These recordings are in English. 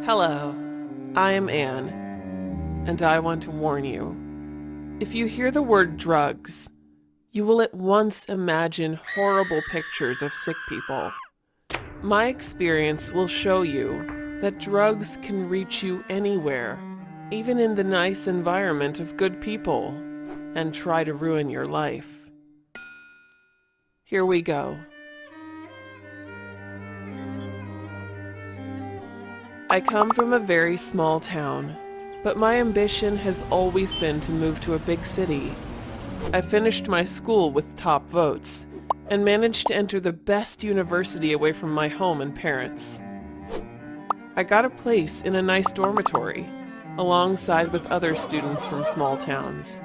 Hello, I am Anne, and I want to warn you. If you hear the word drugs, you will at once imagine horrible pictures of sick people. My experience will show you that drugs can reach you anywhere, even in the nice environment of good people, and try to ruin your life. Here we go. I come from a very small town, but my ambition has always been to move to a big city. I finished my school with top votes and managed to enter the best university away from my home and parents. I got a place in a nice dormitory, alongside with other students from small towns.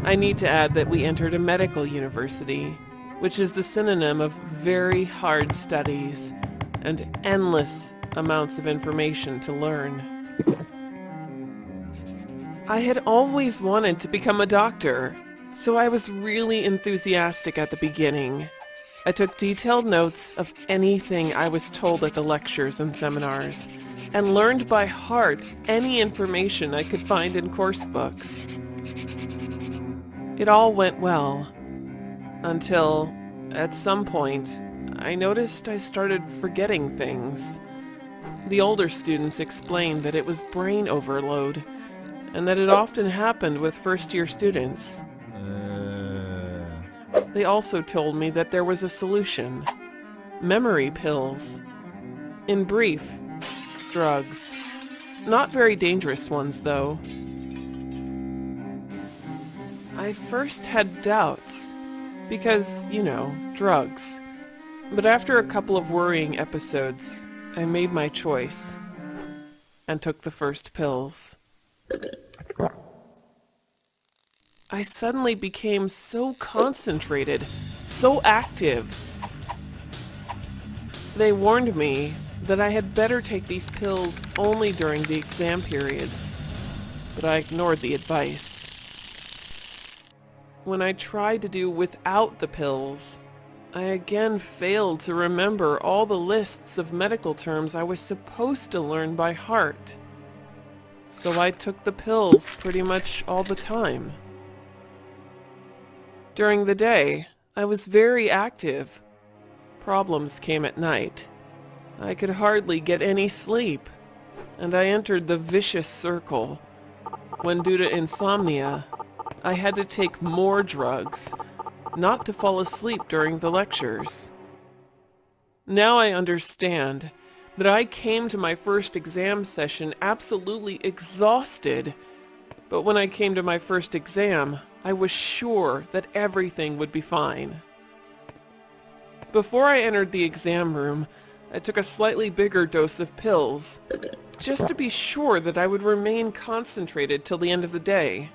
I need to add that we entered a medical university, which is the synonym of very hard studies and endless amounts of information to learn. I had always wanted to become a doctor, so I was really enthusiastic at the beginning. I took detailed notes of anything I was told at the lectures and seminars, and learned by heart any information I could find in course books. It all went well, until, at some point, I noticed I started forgetting things. The older students explained that it was brain overload, and that it often happened with first-year students. They also told me that there was a solution. Memory pills. In brief, drugs. Not very dangerous ones, though. I first had doubts, because, drugs. But after a couple of worrying episodes, I made my choice and took the first pills. I suddenly became so concentrated, so active. They warned me that I had better take these pills only during the exam periods, but I ignored the advice. When I tried to do without the pills, I again failed to remember all the lists of medical terms I was supposed to learn by heart. So I took the pills pretty much all the time. During the day, I was very active. Problems came at night. I could hardly get any sleep, and I entered the vicious circle when, due to insomnia, I had to take more drugs, not to fall asleep during the lectures. Now I understand that I came to my first exam session absolutely exhausted, but when I came to my first exam, I was sure that everything would be fine. Before I entered the exam room, I took a slightly bigger dose of pills, just to be sure that I would remain concentrated till the end of the day.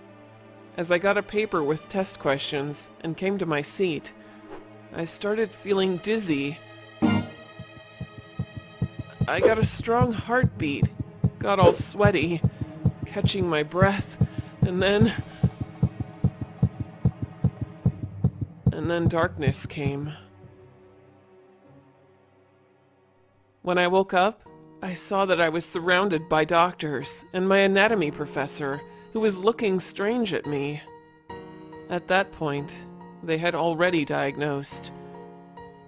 As I got a paper with test questions and came to my seat, I started feeling dizzy. I got a strong heartbeat, got all sweaty, catching my breath, and then darkness came. When I woke up, I saw that I was surrounded by doctors and my anatomy professor, who was looking strange at me. At that point, they had already diagnosed.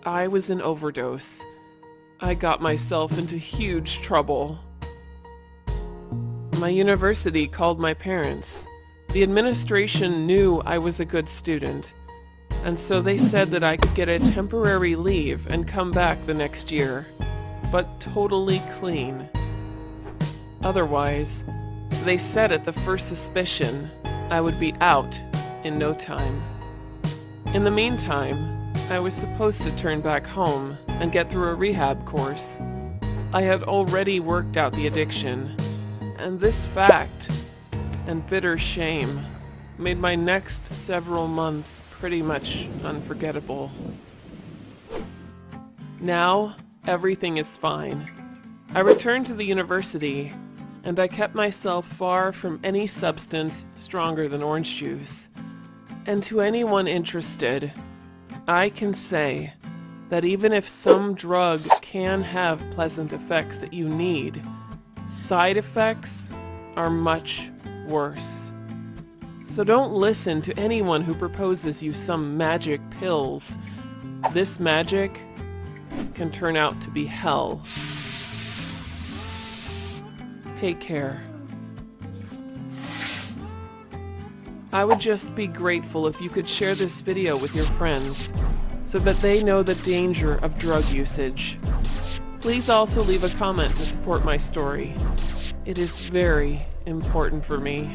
I was an overdose. I got myself into huge trouble. My university called my parents. The administration knew I was a good student, and so they said that I could get a temporary leave and come back the next year, but totally clean. Otherwise, they said at the first suspicion, I would be out in no time. In the meantime, I was supposed to turn back home and get through a rehab course. I had already worked out the addiction, and this fact and bitter shame made my next several months pretty much unforgettable. Now, everything is fine. I returned to the university, and I kept myself far from any substance stronger than orange juice. And to anyone interested, I can say that even if some drug can have pleasant effects that you need, side effects are much worse. So don't listen to anyone who proposes you some magic pills. This magic can turn out to be hell. Take care. I would just be grateful if you could share this video with your friends so that they know the danger of drug usage. Please also leave a comment to support my story. It is very important for me.